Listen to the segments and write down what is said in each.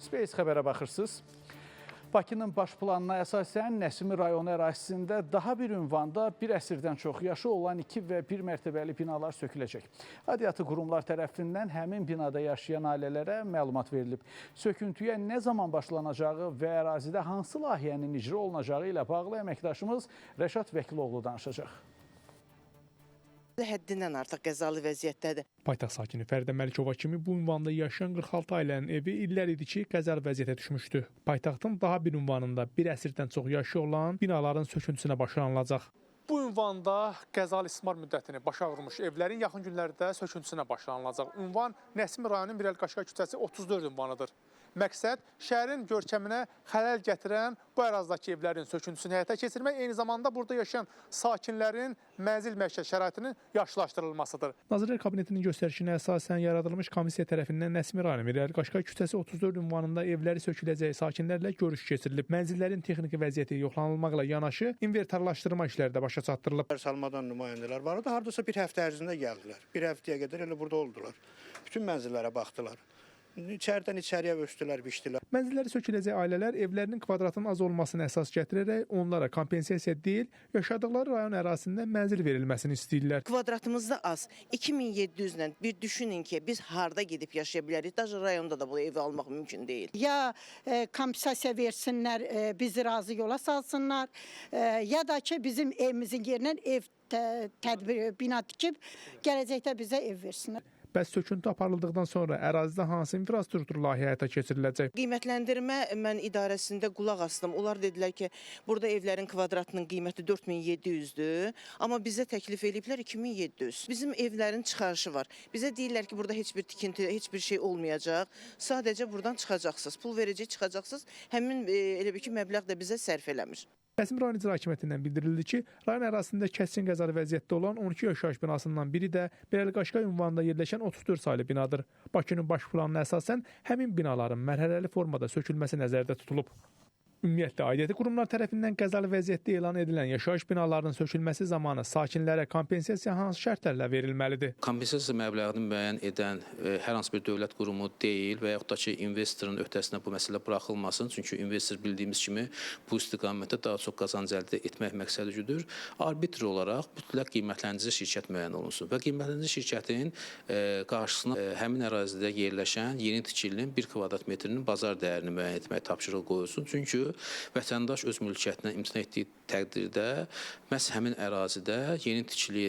Space xəbərə baxırsınız. Bakının baş planına əsasən Nəsimi rayonu ərazisində daha bir ünvanda bir əsrdən çox yaşı olan 2 və 1 mərtəbəli binalar söküləcək. Aidiyyatı qurumlar tərəfindən həmin binada yaşayan ailələrə məlumat verilib. Söküntüyə nə zaman başlanacağı və ərazidə hansı layihənin icra olunacağı ilə bağlı əməkdaşımız Rəşad Vəkiloğlu danışacaq. Həddindən artıq qəzalı vəziyyətdədir. Paytaxt sakini Fəridə Məlikova kimi bu ünvanda yaşayan 46 ailənin evi illər idi ki, qəzalı vəziyyətə düşmüşdü. Paytaxtın daha bir ünvanında bir əsrdən çox yaşı olan binaların söküntüsünə başlanılacaq. Bu ünvanda qəzalı istismar müddətini başa vurmuş evlərin yaxın günlərdə söküntüsünə başlanılacaq. Ünvan Nəsimi rayonunun Mirəli Qaşqay küçəsi 34 ünvanıdır. Məqsəd şəhərin görkəminə xələl gətirən bu ərazidəki evlərin söküntüsünü həyata keçirmək, eyni zamanda burada yaşayan sakinlərin mənzil məişət şəraitinin yaxşılaşdırılmasıdır. Nazirlər Kabinetinin göstərişinə əsasən yaradılmış komissiya tərəfindən Nəsimi rayonu Mirəli Qaşqay küçəsi 34 ünvanında evləri söküləcəyi sakinlərlə görüş keçirilib. Mənzillərin texniki vəziyyəti yoxlanılmaqla yanaşı inventarlaşdırma işləri də başa çatdırılıb. Salmadan nümayəndələr var idi. Hardasa bir həftə ərzində gəldilər. Bir həftəyə qədər elə burada oldular. Bütün mənzillərə baxdılar. İçəridən içəriyə ölçdülər, biçdilər. Mənzilləri söküləcək ailələr evlərinin kvadratının az olmasını əsas gətirərək onlara kompensasiya deyil, yaşadıkları rayon ərazisində mənzil verilməsini istəyirlər. Kvadratımız da az. 2700-lə bir düşünün ki, biz harda gedib yaşaya bilərik. Daha rayonda da bu evi almaq mümkün deyil. Ya kompensasiya versinlər, bizi razı yola salsınlar, ya da ki bizim evimizin yerinə ev tədbir bina tikib gələcəkdə bizə ev versinlər. Bəs söküntü aparıldıqdan sonra ərazidə hansı infrastruktur layihə həyata keçiriləcək? Qiymətləndirmə mən idarəsində qulaq asdım. Onlar dedilər ki, burada evlərin kvadratının qiyməti 4700-dür, amma bizə təklif ediblər 2700. Bizim evlərin çıxarışı var. Bizə deyirlər ki, burada heç bir tikinti, heç bir şey olmayacaq. Sadəcə buradan çıxacaqsınız, pul verəcək, çıxacaqsınız. Həmin elə bir ki, məbləğ də bizə sərf eləmir. Nəsimi rayon icra hakimiyyətindən bildirildi ki, rayon ərazisində kəskin qəzalı vəziyyətdə olan 12 yaşayış binasından biri də Mirəli Qaşqay ünvanında yerləşən 34 saylı binadır. Bakının baş planına əsasən həmin binaların mərhələli formada sökülməsi nəzərdə tutulub. Ümumiyyətlə, aidiyyatı qurumlar tərəfindən qəzalı vəziyyətdə elan edilən yaşayış binalarının sökülməsi zamanı sakinlərə kompensasiya hansı şərtlərlə verilməlidir? Kompensasiya məbləğini müəyyən edən hər hansı bir dövlət qurumu deyil və yaxud da ki, investorun öhdəsinə bu məsələ buraxılmasın. Çünki investor bildiyimiz kimi bu istiqamətdə daha çox qazanc əldə etmək məqsədi güdür. Arbitr olaraq mütləq qiymətləndirici şirkət müəyyən olunsun və qiymətləndirici şirkətin qarşısına həmin ərazidə yerləşən yeni tikilinin 1 kvadrat metrinin bazar dəyərini müəyyən etmək tapşırığı qoyulsun. Çünki vətəndaş öz mülkiyyətindən imtina etdiyi təqdirdə məhz həmin ərazidə yeni tikili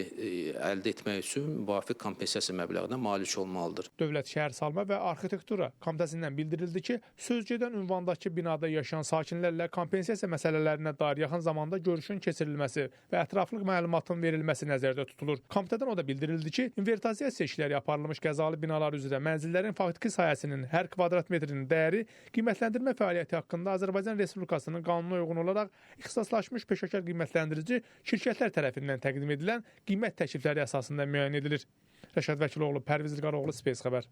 əldə etmək üçün müvafiq kompensasiya məbləğinə malik olmalıdır. Dövlət Şəhərsalma və Arxitektura Komitəsindən bildirildi ki, sözgedən ünvandakı binada yaşayan sakinlərlə kompensasiya məsələlərinə dair yaxın zamanda görüşün keçirilməsi və ətraflıq məlumatın verilməsi nəzərdə tutulur. Komitədən o da bildirildi ki, inventarizasiya işləri aparılmış qəzalı binalar üzrə mənzillərin faktiki sahəsinin hər kvadrat metrinin dəyəri qiymətləndirmə fəaliyyəti haqqında Azərbaycan Respublikasının qanununa uyğun olaraq ixtisaslaşmış peşəkar qiymətləndirici şirkətlər tərəfindən təqdim edilən qiymət təklifləri əsasında müəyyən edilir. Rəşad Vəkiloğlu, Pərviz İlqaroğlu, Space xəbər.